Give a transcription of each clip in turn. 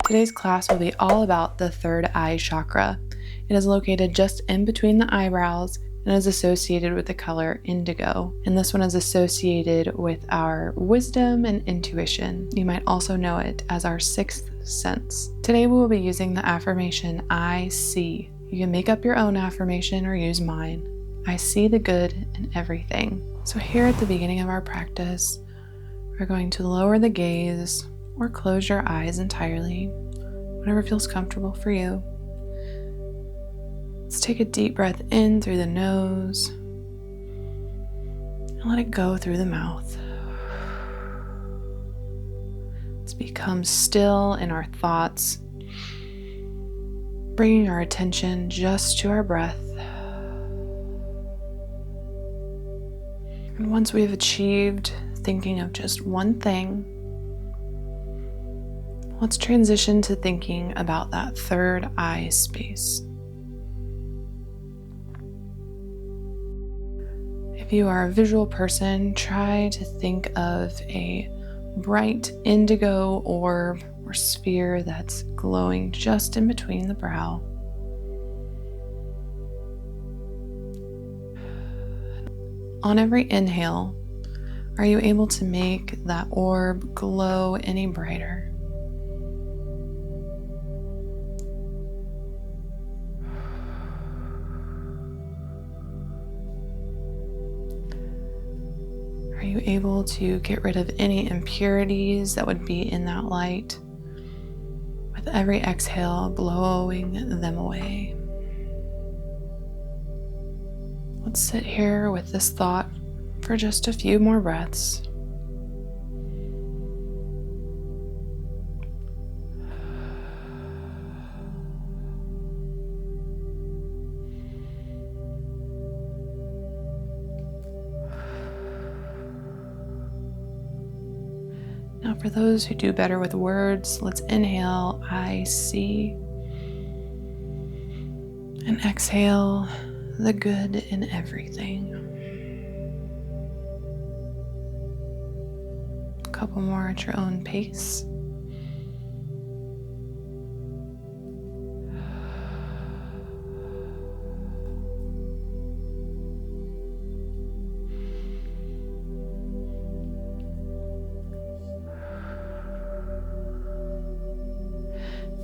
Today's class will be all about the third eye chakra. It is located just in between the eyebrows and is associated with the color indigo. And this one is associated with our wisdom and intuition. You might also know it as our sixth sense. Today we will be using the affirmation, I see. You can make up your own affirmation or use mine. I see the good in everything. So here at the beginning of our practice, we're going to lower the gaze or close your eyes entirely, whatever feels comfortable for you. Let's take a deep breath in through the nose and let it go through the mouth. Let's become still in our thoughts, bringing our attention just to our breath. And once we've achieved thinking of just one thing, let's transition to thinking about that third eye space. If you are a visual person, try to think of a bright indigo orb or sphere that's glowing just in between the brow. On every inhale, are you able to make that orb glow any brighter? Are you able to get rid of any impurities that would be in that light? With every exhale, blowing them away. Let's sit here with this thought for just a few more breaths. Now for those who do better with words, let's inhale, I see, and exhale, the good in everything. A couple more at your own pace.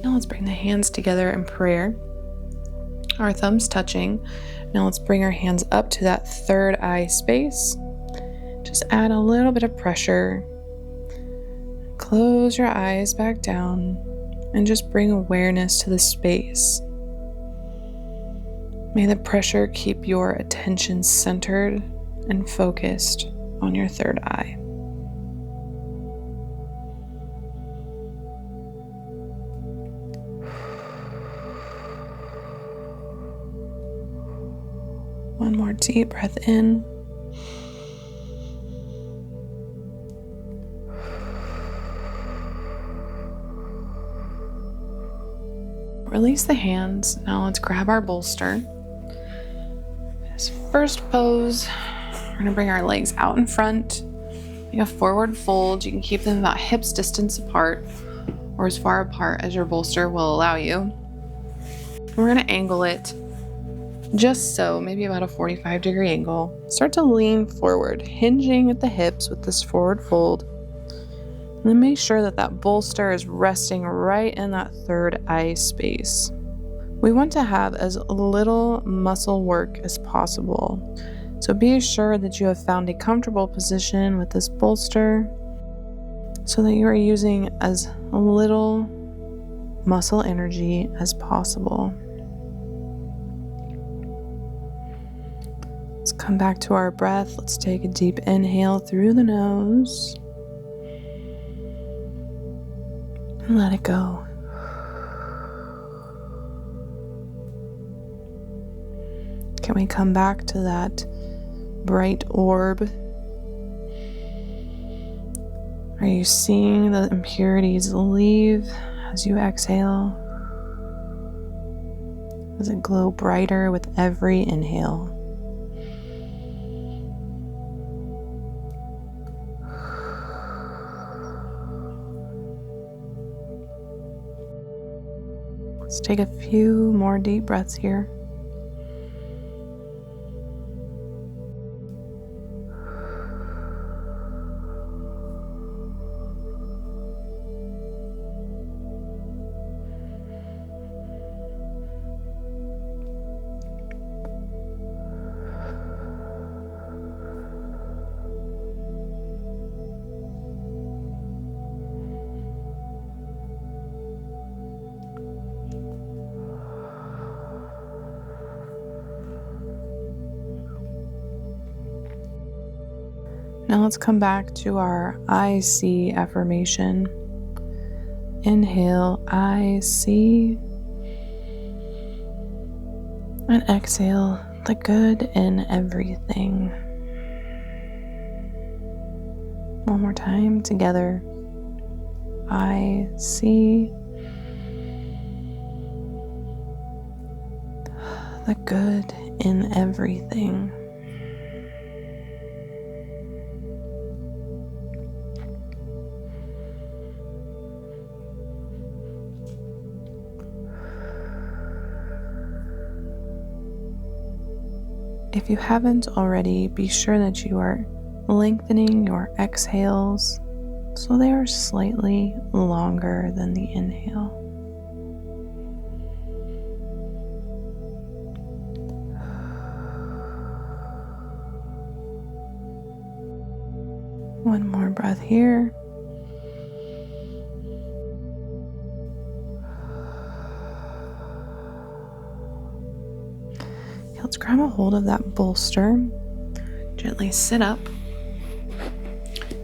Now let's bring the hands together in prayer. Our thumbs touching. Now let's bring our hands up to that third eye space. Just add a little bit of pressure. Close your eyes back down and just bring awareness to the space. May the pressure keep your attention centered and focused on your third eye. One more deep breath in. Release the hands. Now let's grab our bolster. This first pose, we're going to bring our legs out in front. Make a forward fold. You can keep them about hips distance apart or as far apart as your bolster will allow you. We're going to angle it just so, maybe about a 45-degree angle. Start to lean forward, hinging at the hips with this forward fold. And then make sure that that bolster is resting right in that third eye space. We want to have as little muscle work as possible. So be assured that you have found a comfortable position with this bolster so that you are using as little muscle energy as possible. Let's come back to our breath. Let's take a deep inhale through the nose and let it go. Can we come back to that bright orb? Are you seeing the impurities leave as you exhale? Does it glow brighter with every inhale? Let's take a few more deep breaths here. Now let's come back to our I see affirmation. Inhale, I see. And exhale, the good in everything. One more time together. I see the good in everything. If you haven't already, be sure that you are lengthening your exhales so they are slightly longer than the inhale. One more breath here. Let's grab a hold of that bolster, gently sit up,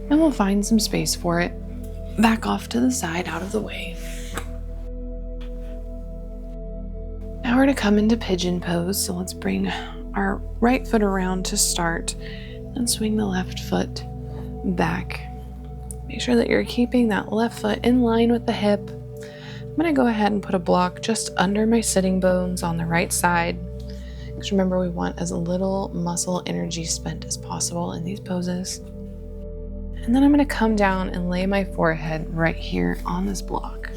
and we'll find some space for it. Back off to the side, out of the way. Now we're to come into pigeon pose, so let's bring our right foot around to start and swing the left foot back. Make sure that you're keeping that left foot in line with the hip. I'm going to go ahead and put a block just under my sitting bones on the right side. Because remember, we want as little muscle energy spent as possible in these poses. And then I'm going to come down and lay my forehead right here on this block.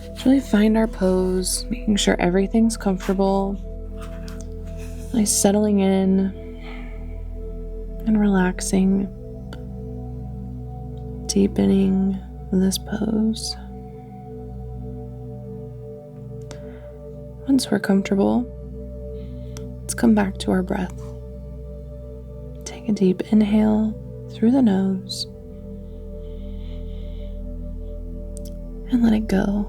Just really find our pose, making sure everything's comfortable. Really settling in and relaxing, deepening this pose. Once we're comfortable, let's come back to our breath. Take a deep inhale through the nose and let it go.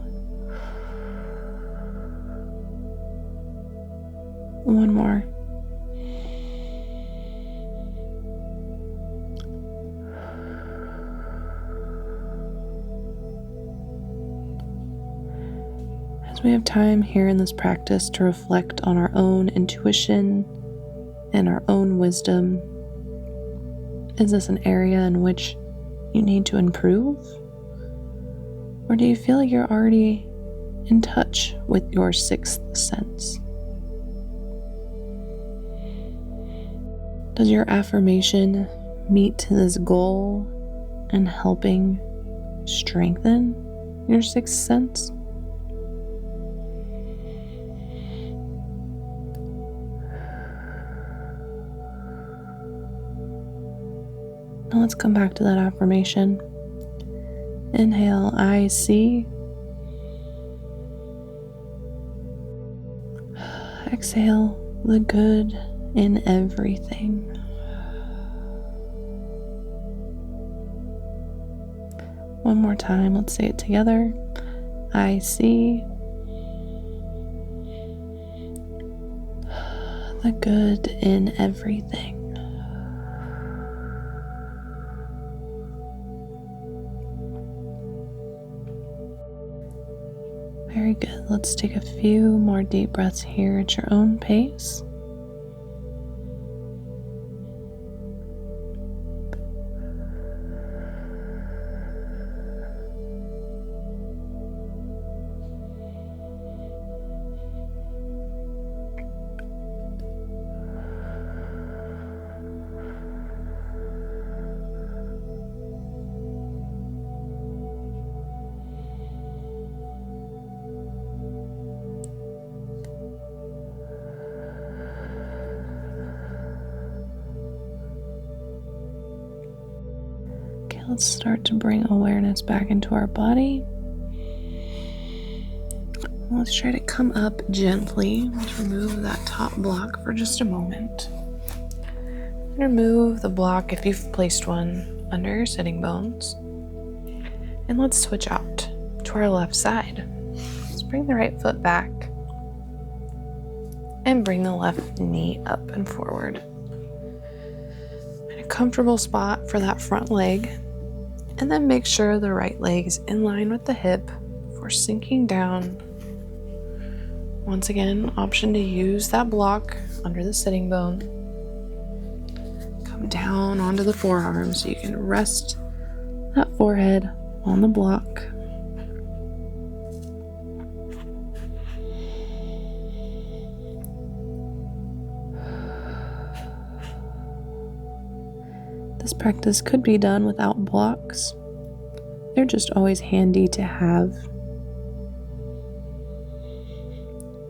One more. We have time here in this practice to reflect on our own intuition and our own wisdom. Is this an area in which you need to improve? Or do you feel like you're already in touch with your sixth sense? Does your affirmation meet this goal and helping strengthen your sixth sense? Now let's come back to that affirmation. Inhale, I see. Exhale, the good in everything. One more time, let's say it together. I see. The good in everything. Very good. Let's take a few more deep breaths here at your own pace. let's start to bring awareness back into our body. Let's try to come up gently. Let's remove that top block for just a moment. Remove the block if you've placed one under your sitting bones. And let's switch out to our left side. Let's bring the right foot back and bring the left knee up and forward. Find a comfortable spot for that front leg, and then make sure the right leg is in line with the hip before sinking down. Once again, option to use that block under the sitting bone. Come down onto the forearms so you can rest that forehead on the block. This practice could be done without blocks. They're just always handy to have.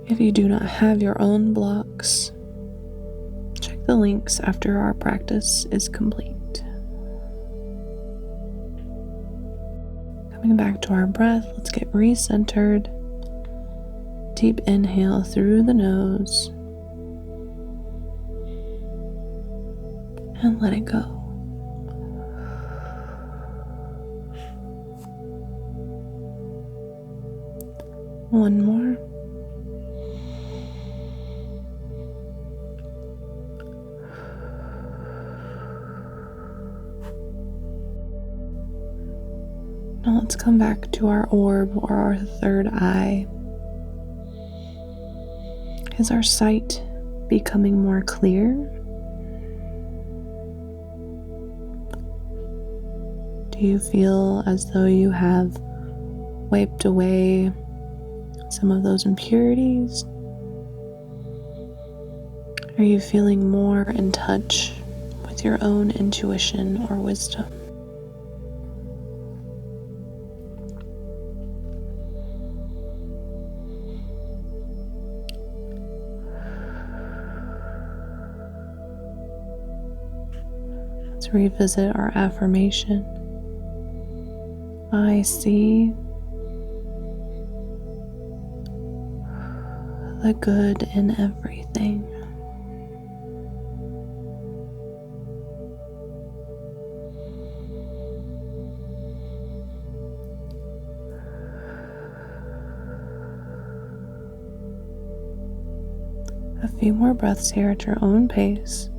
If you do not have your own blocks, check the links after our practice is complete. Coming back to our breath, let's get recentered. Deep inhale through the nose and let it go. One more. Now let's come back to our orb or our third eye. Is our sight becoming more clear? Do you feel as though you have wiped away some of those impurities? Are you feeling more in touch with your own intuition or wisdom? Let's revisit our affirmation. I see the good in everything. A few more breaths here at your own pace.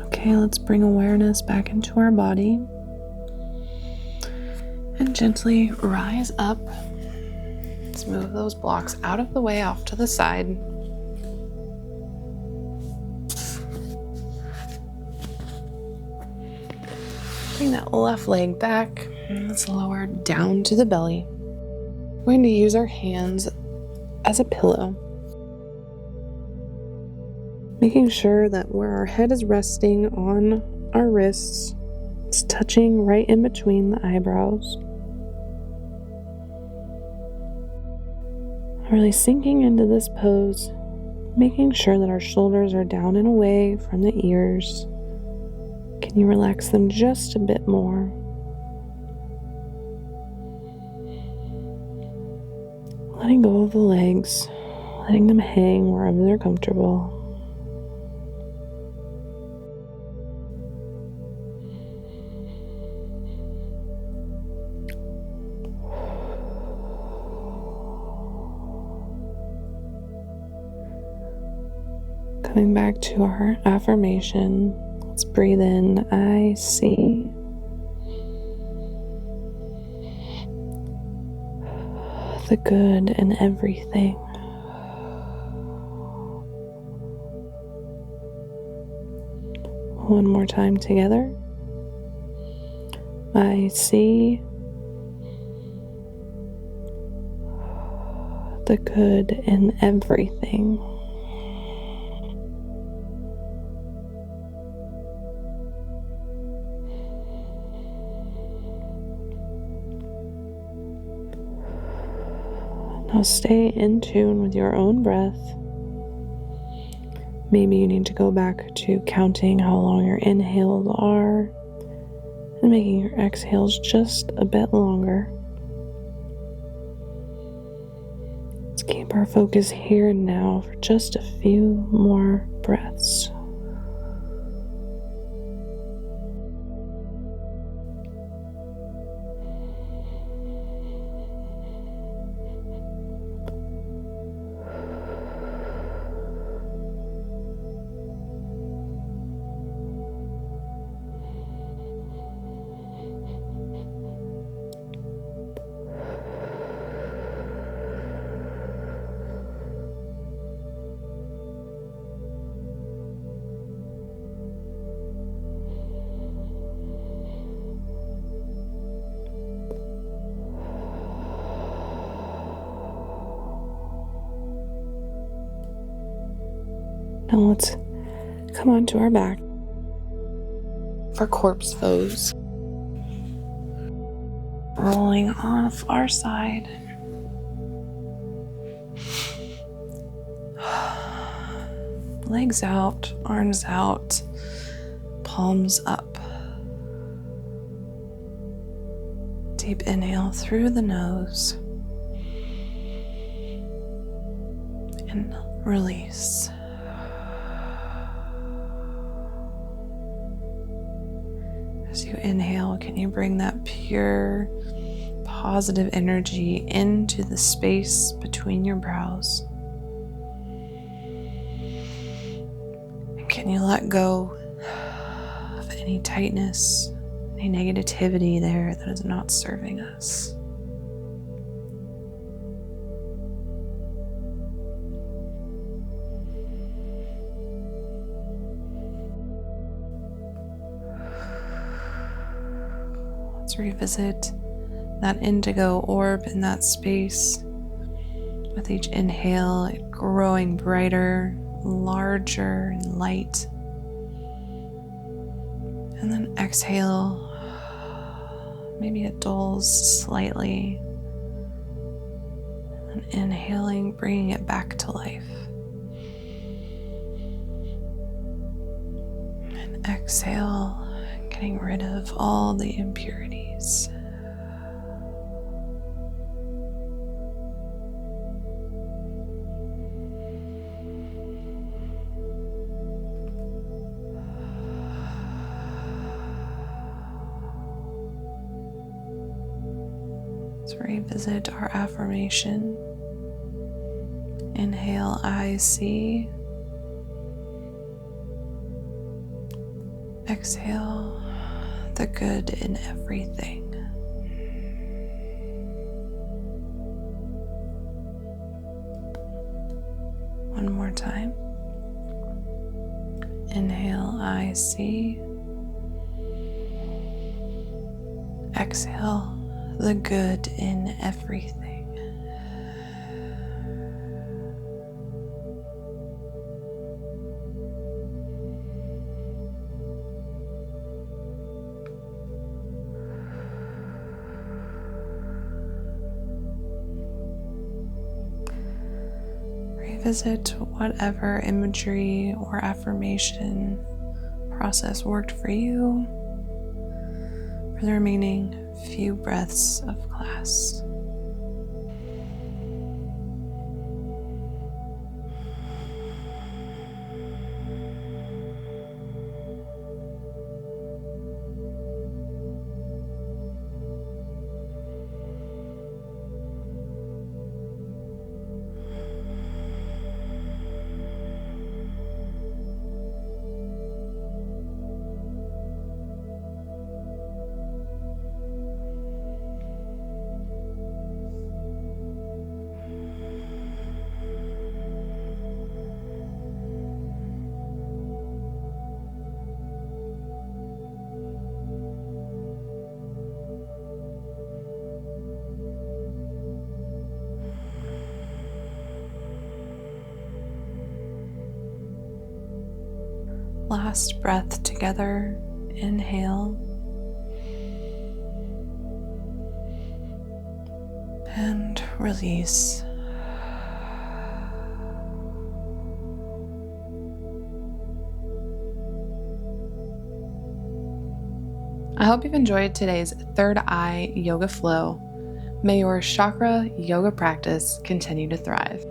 Okay, let's bring awareness back into our body and gently rise up. Let's move those blocks out of the way off to the side. Bring that left leg back and let's lower down to the belly. We're going to use our hands as a pillow, making sure that where our head is resting on our wrists, it's touching right in between the eyebrows. Really sinking into this pose, making sure that our shoulders are down and away from the ears. Can you relax them just a bit more? Letting go of the legs, letting them hang wherever they're comfortable. Coming back to our affirmation, let's breathe in, I see. The good in everything. One more time together. I see the good in everything. Now stay in tune with your own breath. Maybe you need to go back to counting how long your inhales are and making your exhales just a bit longer. Let's keep our focus here and now for just a few more breaths. Now let's come onto our back for corpse pose. Rolling off our side. Legs out, arms out, palms up. Deep inhale through the nose. And release. As you inhale, can you bring that pure, positive energy into the space between your brows? And can you let go of any tightness, any negativity there that is not serving us? Let's revisit that indigo orb in that space. With each inhale, it growing brighter, larger, and light. And then exhale, maybe it dulls slightly. And inhaling, bringing it back to life. And exhale, getting rid of all the impurities. Let's revisit our affirmation. Inhale, I see. Exhale, the good in everything. One more time. Inhale, I see. Exhale, the good in everything. Revisit whatever imagery or affirmation process worked for you for the remaining few breaths of class. Last breath together. Inhale. And release. I hope you've enjoyed today's Third Eye Yoga Flow. May your chakra yoga practice continue to thrive.